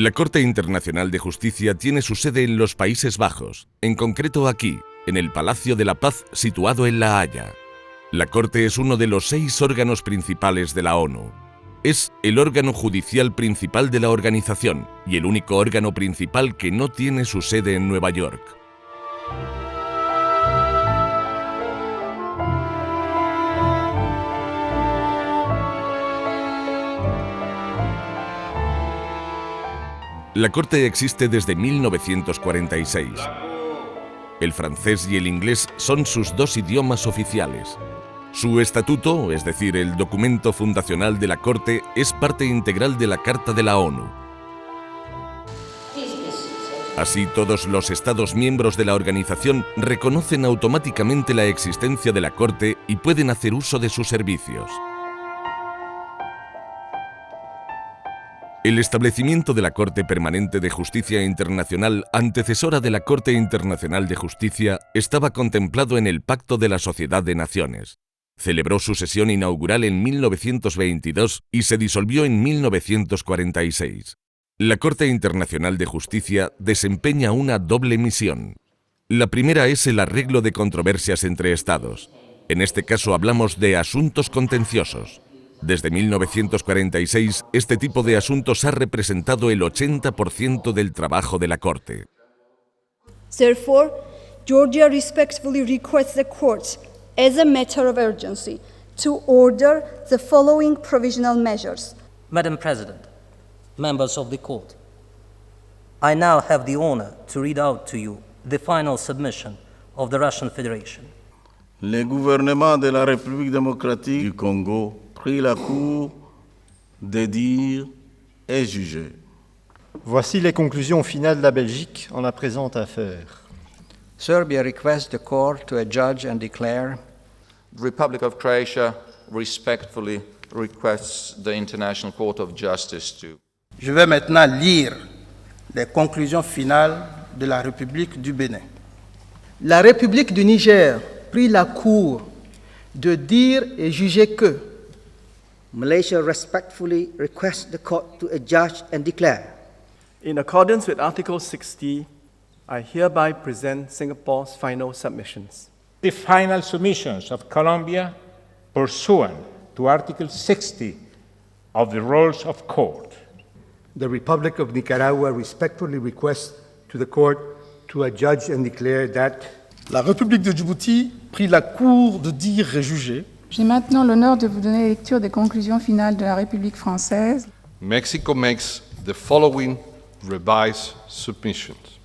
La Corte Internacional de Justicia tiene su sede en los Países Bajos, en concreto aquí, en el Palacio de la Paz situado en La Haya. La Corte es uno de los 6 órganos principales de la ONU. Es el órgano judicial principal de la organización y el único órgano principal que no tiene su sede en Nueva York. La Corte existe desde 1946. El francés y el inglés son sus 2 idiomas oficiales. Su estatuto, es decir, el documento fundacional de la Corte, es parte integral de la Carta de la ONU. Así, todos los Estados miembros de la organización reconocen automáticamente la existencia de la Corte y pueden hacer uso de sus servicios. El establecimiento de la Corte Permanente de Justicia Internacional, antecesora de la Corte Internacional de Justicia, estaba contemplado en el Pacto de la Sociedad de Naciones. Celebró su sesión inaugural en 1922 y se disolvió en 1946. La Corte Internacional de Justicia desempeña una doble misión. La primera es el arreglo de controversias entre Estados. En este caso hablamos de asuntos contenciosos. Desde 1946, este tipo de asuntos ha representado el 80% del trabajo de la Corte. Therefore, Georgia respectfully requests the courts, as a matter of urgency, to order the following provisional measures. Madam President, members of the court, I now have the honor to read out to you the final submission of the Russian Federation. Le gouvernement de la République démocratique du Congo prie la Cour de dire et juger. Voici les conclusions finales de la Belgique en la présente affaire. Serbia requests the court to adjudge and declare. The Republic of Croatia respectfully requests the International Court of Justice to. Je vais maintenant lire les conclusions finales de la République du Bénin. La République du Niger prie la Cour de dire et juger que Malaysia respectfully requests the court to adjudge and declare. In accordance with Article 60, I hereby present Singapore's final submissions. The final submissions of Colombia pursuant to Article 60 of the Rules of Court. The Republic of Nicaragua respectfully requests to the court to adjudge and declare that la République de Djibouti prie la Cour de dire et juger. J'ai maintenant l'honneur de vous donner lecture des conclusions finales de la République française. Mexico makes the following revised submissions.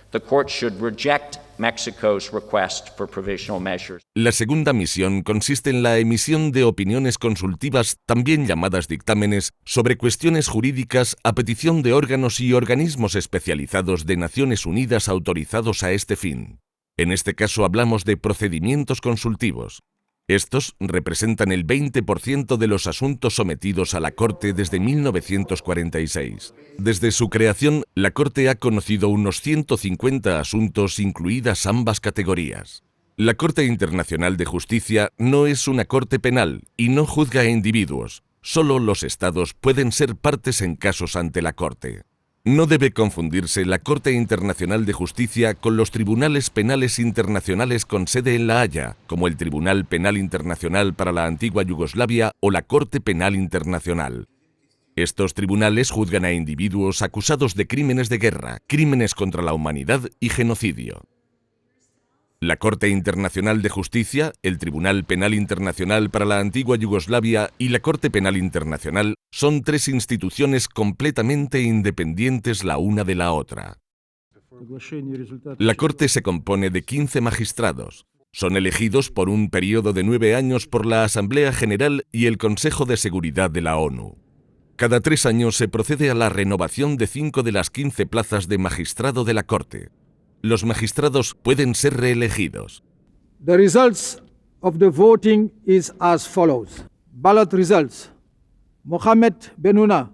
The court should reject Mexico's request for provisional measures. La segunda misión consiste en la emisión de opiniones consultivas, también llamadas dictámenes, sobre cuestiones jurídicas a petición de órganos y organismos especializados de Naciones Unidas autorizados a este fin. En este caso hablamos de procedimientos consultivos. Estos representan el 20% de los asuntos sometidos a la Corte desde 1946. Desde su creación, la Corte ha conocido unos 150 asuntos, incluidas ambas categorías. La Corte Internacional de Justicia no es una corte penal y no juzga a individuos. Solo los Estados pueden ser partes en casos ante la Corte. No debe confundirse la Corte Internacional de Justicia con los tribunales penales internacionales con sede en La Haya, como el Tribunal Penal Internacional para la antigua Yugoslavia o la Corte Penal Internacional. Estos tribunales juzgan a individuos acusados de crímenes de guerra, crímenes contra la humanidad y genocidio. La Corte Internacional de Justicia, el Tribunal Penal Internacional para la antigua Yugoslavia y la Corte Penal Internacional son 3 instituciones completamente independientes la una de la otra. La Corte se compone de 15 magistrados. Son elegidos por un periodo de 9 años por la Asamblea General y el Consejo de Seguridad de la ONU. Cada 3 años se procede a la renovación de 5 de las 15 plazas de magistrado de la Corte. Los magistrados pueden ser reelegidos. The results of the voting is as follows. Ballot results. Mohamed Benuna,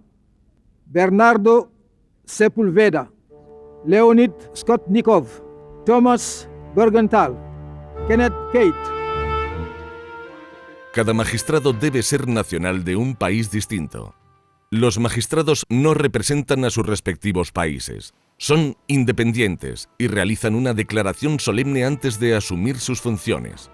Bernardo Sepulveda, Leonid Skotnikov, Thomas Bergenthal, Kenneth Kate. Cada magistrado debe ser nacional de un país distinto. Los magistrados no representan a sus respectivos países. Son independientes y realizan una declaración solemne antes de asumir sus funciones.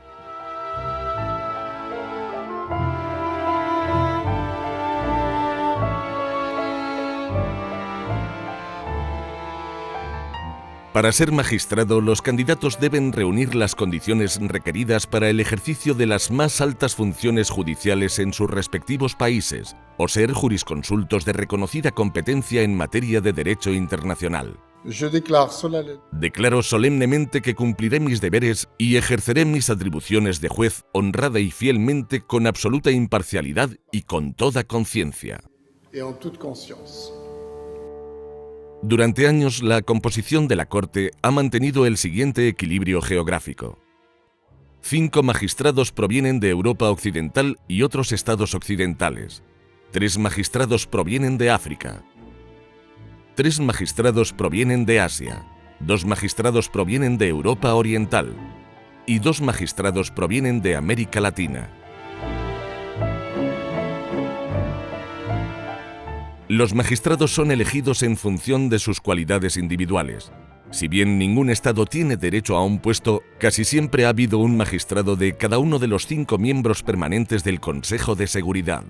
Para ser magistrado, los candidatos deben reunir las condiciones requeridas para el ejercicio de las más altas funciones judiciales en sus respectivos países, o ser jurisconsultos de reconocida competencia en materia de derecho internacional. Declaro solemnemente que cumpliré mis deberes y ejerceré mis atribuciones de juez honrada y fielmente, con absoluta imparcialidad y con toda conciencia. Durante años, la composición de la Corte ha mantenido el siguiente equilibrio geográfico. 5 magistrados provienen de Europa Occidental y otros estados occidentales. 3 magistrados provienen de África. 3 magistrados provienen de Asia. 2 magistrados provienen de Europa Oriental. Y 2 magistrados provienen de América Latina. Los magistrados son elegidos en función de sus cualidades individuales. Si bien ningún estado tiene derecho a un puesto, casi siempre ha habido un magistrado de cada uno de los 5 miembros permanentes del Consejo de Seguridad.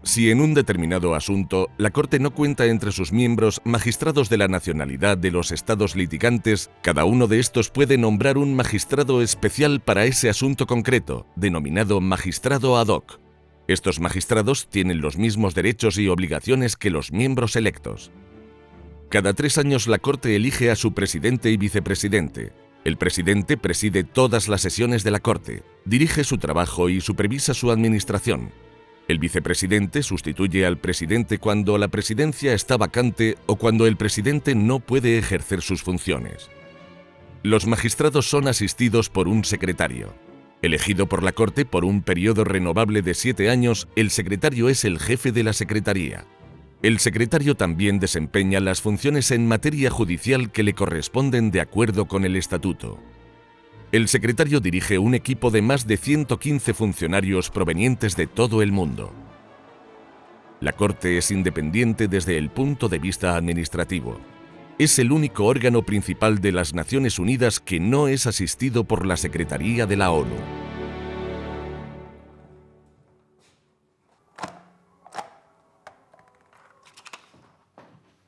Si en un determinado asunto la Corte no cuenta entre sus miembros magistrados de la nacionalidad de los estados litigantes, cada uno de estos puede nombrar un magistrado especial para ese asunto concreto, denominado magistrado ad hoc. Estos magistrados tienen los mismos derechos y obligaciones que los miembros electos. Cada 3 años la Corte elige a su presidente y vicepresidente. El presidente preside todas las sesiones de la Corte, dirige su trabajo y supervisa su administración. El vicepresidente sustituye al presidente cuando la presidencia está vacante o cuando el presidente no puede ejercer sus funciones. Los magistrados son asistidos por un secretario. Elegido por la Corte por un periodo renovable de 7 años, el secretario es el jefe de la Secretaría. El secretario también desempeña las funciones en materia judicial que le corresponden de acuerdo con el Estatuto. El secretario dirige un equipo de más de 115 funcionarios provenientes de todo el mundo. La Corte es independiente desde el punto de vista administrativo. Es el único órgano principal de las Naciones Unidas que no es asistido por la Secretaría de la ONU.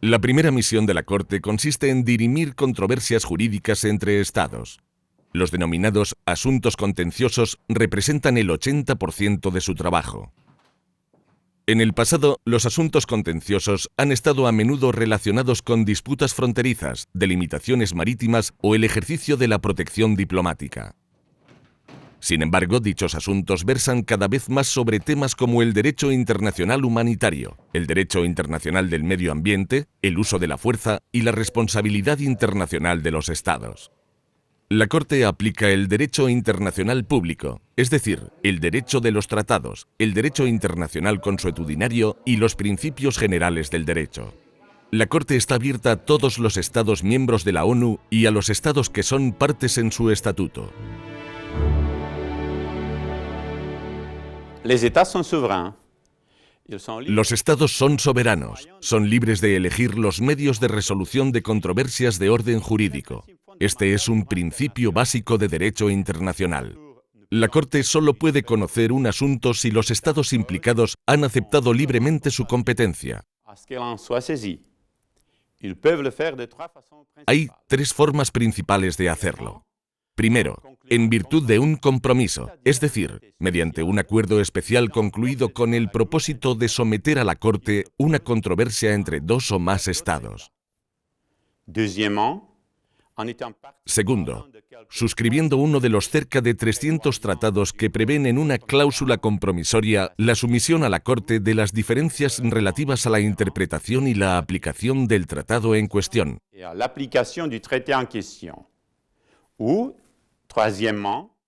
La primera misión de la Corte consiste en dirimir controversias jurídicas entre Estados. Los denominados asuntos contenciosos representan el 80% de su trabajo. En el pasado, los asuntos contenciosos han estado a menudo relacionados con disputas fronterizas, delimitaciones marítimas o el ejercicio de la protección diplomática. Sin embargo, dichos asuntos versan cada vez más sobre temas como el derecho internacional humanitario, el derecho internacional del medio ambiente, el uso de la fuerza y la responsabilidad internacional de los Estados. La Corte aplica el derecho internacional público, es decir, el derecho de los tratados, el derecho internacional consuetudinario y los principios generales del derecho. La Corte está abierta a todos los Estados miembros de la ONU y a los Estados que son partes en su estatuto. Los Estados son soberanos, son libres de elegir los medios de resolución de controversias de orden jurídico. Este es un principio básico de derecho internacional. La Corte solo puede conocer un asunto si los Estados implicados han aceptado libremente su competencia. Hay 3 formas principales de hacerlo. Primero, en virtud de un compromiso, es decir, mediante un acuerdo especial concluido con el propósito de someter a la Corte una controversia entre 2 o más Estados. Segundo, suscribiendo uno de los cerca de 300 tratados que prevén en una cláusula compromisoria la sumisión a la Corte de las diferencias relativas a la interpretación y la aplicación del tratado en cuestión.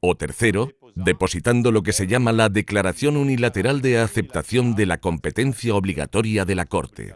O tercero, depositando lo que se llama la Declaración Unilateral de Aceptación de la Competencia Obligatoria de la Corte.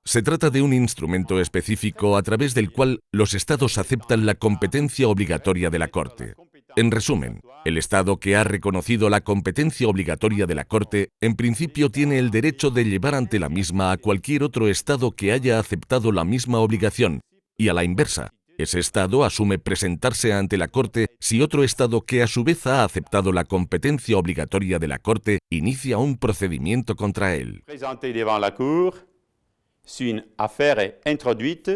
Se trata de un instrumento específico a través del cual los Estados aceptan la competencia obligatoria de la Corte. En resumen, el Estado que ha reconocido la competencia obligatoria de la Corte, en principio tiene el derecho de llevar ante la misma a cualquier otro Estado que haya aceptado la misma obligación, y a la inversa. Ese Estado asume presentarse ante la Corte si otro Estado que a su vez ha aceptado la competencia obligatoria de la Corte inicia un procedimiento contra él. Présenté devant la Cour si une affaire est introduite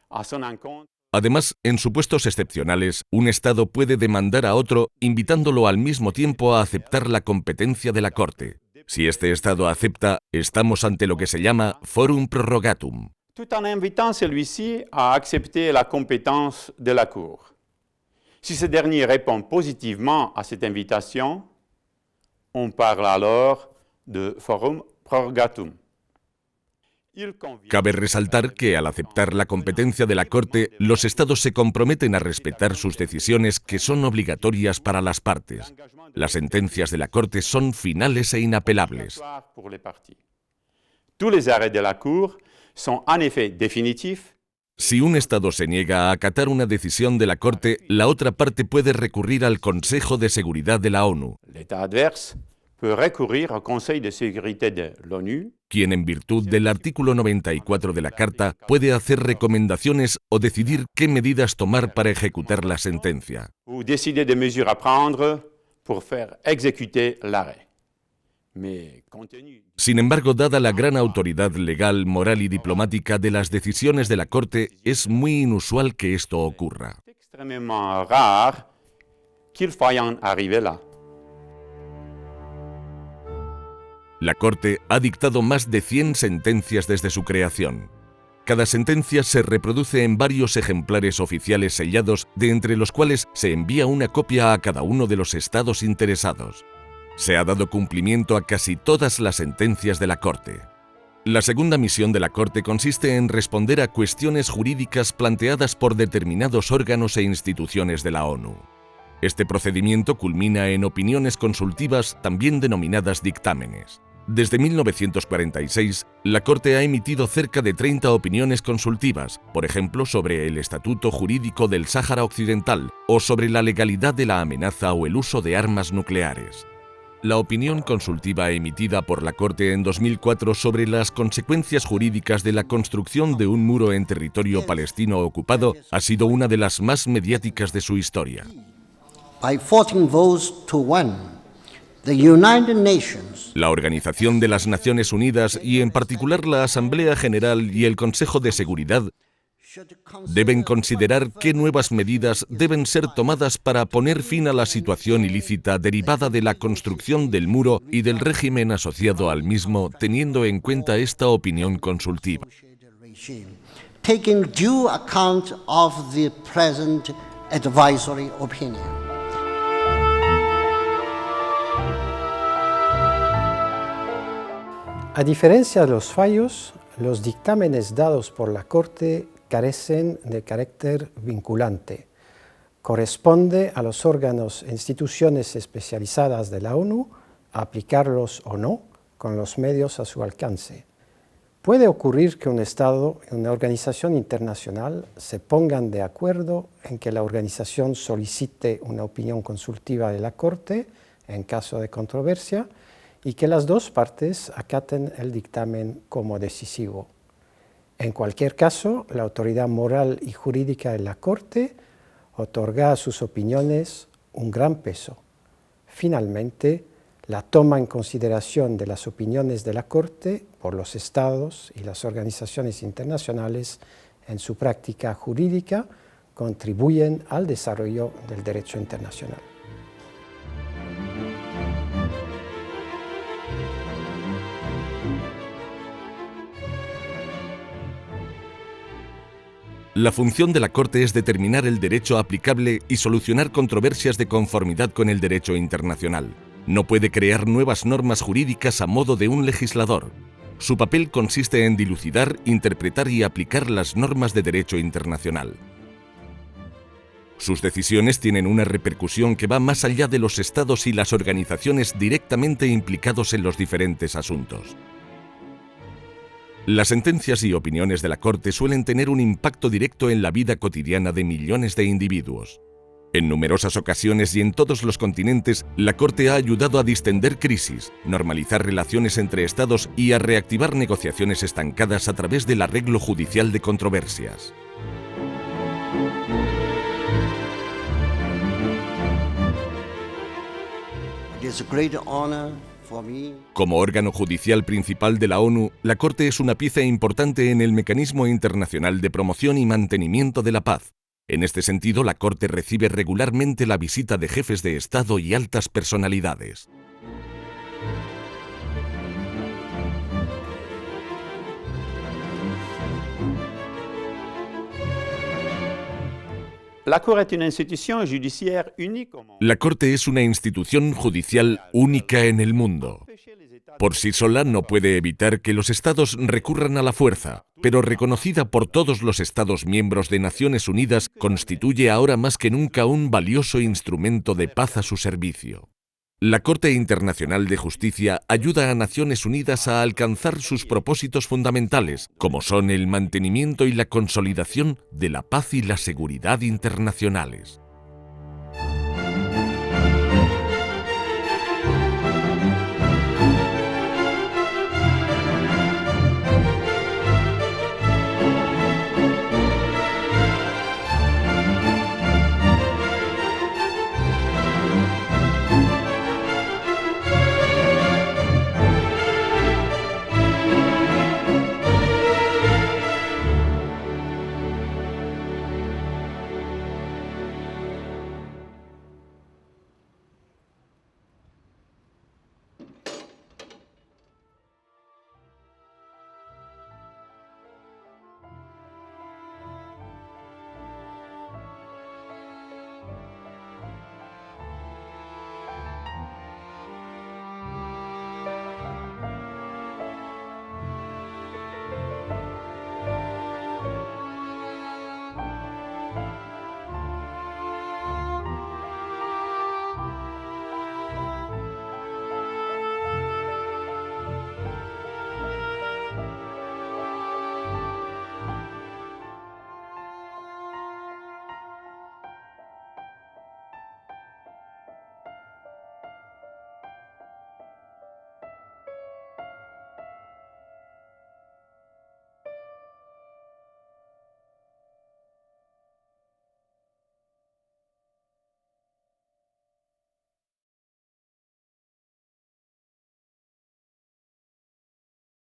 à son encontre. Además, en supuestos excepcionales, un Estado puede demandar a otro invitándolo al mismo tiempo a aceptar la competencia de la Corte. Si este Estado acepta, estamos ante lo que se llama forum prorogatum. Tout en invitant celui-ci à accepter la compétence de la Cour. Si ce dernier répond positivement à cette invitation, on parle alors de forum prorogatum. Cabe resaltar que al aceptar la competencia de la Corte, los Estados se comprometen a respetar sus decisiones que son obligatorias para las partes. Las sentencias de la Corte son finales e inapelables. Tous les arrêts de la Cour sont en effet définitifs. Si un Estado se niega a acatar una decisión de la Corte, la otra parte puede recurrir al Consejo de Seguridad de la ONU. L'État adverse peut recourir au Conseil de sécurité de l'ONU, quien en virtud del artículo 94 de la Carta puede hacer recomendaciones o decidir qué medidas tomar para ejecutar la sentencia. ou décider de mesures à prendre pour faire exécuter l'arrêt. Mais compte tenu Sin embargo, dada la gran autoridad legal, moral y diplomática de las decisiones de la Corte, es muy inusual que esto ocurra. extrêmement rare qu'il faille en arriver là. La Corte ha dictado más de 100 sentencias desde su creación. Cada sentencia se reproduce en varios ejemplares oficiales sellados, de entre los cuales se envía una copia a cada uno de los estados interesados. Se ha dado cumplimiento a casi todas las sentencias de la Corte. La segunda misión de la Corte consiste en responder a cuestiones jurídicas planteadas por determinados órganos e instituciones de la ONU. Este procedimiento culmina en opiniones consultivas, también denominadas dictámenes. Desde 1946, la Corte ha emitido cerca de 30 opiniones consultivas, por ejemplo, sobre el estatuto jurídico del Sáhara Occidental o sobre la legalidad de la amenaza o el uso de armas nucleares. La opinión consultiva emitida por la Corte en 2004 sobre las consecuencias jurídicas de la construcción de un muro en territorio palestino ocupado ha sido una de las más mediáticas de su historia. By 14 votes to 1, the United Nations, la Organización de las Naciones Unidas y en particular la Asamblea General y el Consejo de Seguridad deben considerar qué nuevas medidas deben ser tomadas para poner fin a la situación ilícita derivada de la construcción del muro y del régimen asociado al mismo, teniendo en cuenta esta opinión consultiva. taking due account of the present advisory opinion. A diferencia de los fallos, los dictámenes dados por la Corte carecen de carácter vinculante. Corresponde a los órganos e instituciones especializadas de la ONU aplicarlos o no con los medios a su alcance. Puede ocurrir que un Estado y una organización internacional se pongan de acuerdo en que la organización solicite una opinión consultiva de la Corte en caso de controversia y que las dos partes acaten el dictamen como decisivo. En cualquier caso, la autoridad moral y jurídica de la Corte otorga a sus opiniones un gran peso. Finalmente, la toma en consideración de las opiniones de la Corte por los Estados y las organizaciones internacionales en su práctica jurídica contribuyen al desarrollo del derecho internacional. La función de la Corte es determinar el derecho aplicable y solucionar controversias de conformidad con el derecho internacional. No puede crear nuevas normas jurídicas a modo de un legislador. Su papel consiste en dilucidar, interpretar y aplicar las normas de derecho internacional. Sus decisiones tienen una repercusión que va más allá de los estados y las organizaciones directamente implicados en los diferentes asuntos. Las sentencias y opiniones de la Corte suelen tener un impacto directo en la vida cotidiana de millones de individuos. En numerosas ocasiones y en todos los continentes, la Corte ha ayudado a distender crisis, normalizar relaciones entre Estados y a reactivar negociaciones estancadas a través del arreglo judicial de controversias. Como órgano judicial principal de la ONU, la Corte es una pieza importante en el mecanismo internacional de promoción y mantenimiento de la paz. En este sentido, la Corte recibe regularmente la visita de jefes de Estado y altas personalidades. La Corte es una institución judiciaire única. La Corte es una institución judicial única en el mundo. Por sí sola no puede evitar que los Estados recurran a la fuerza, pero reconocida por todos los Estados miembros de Naciones Unidas, constituye ahora más que nunca un valioso instrumento de paz a su servicio. La Corte Internacional de Justicia ayuda a Naciones Unidas a alcanzar sus propósitos fundamentales, como son el mantenimiento y la consolidación de la paz y la seguridad internacionales.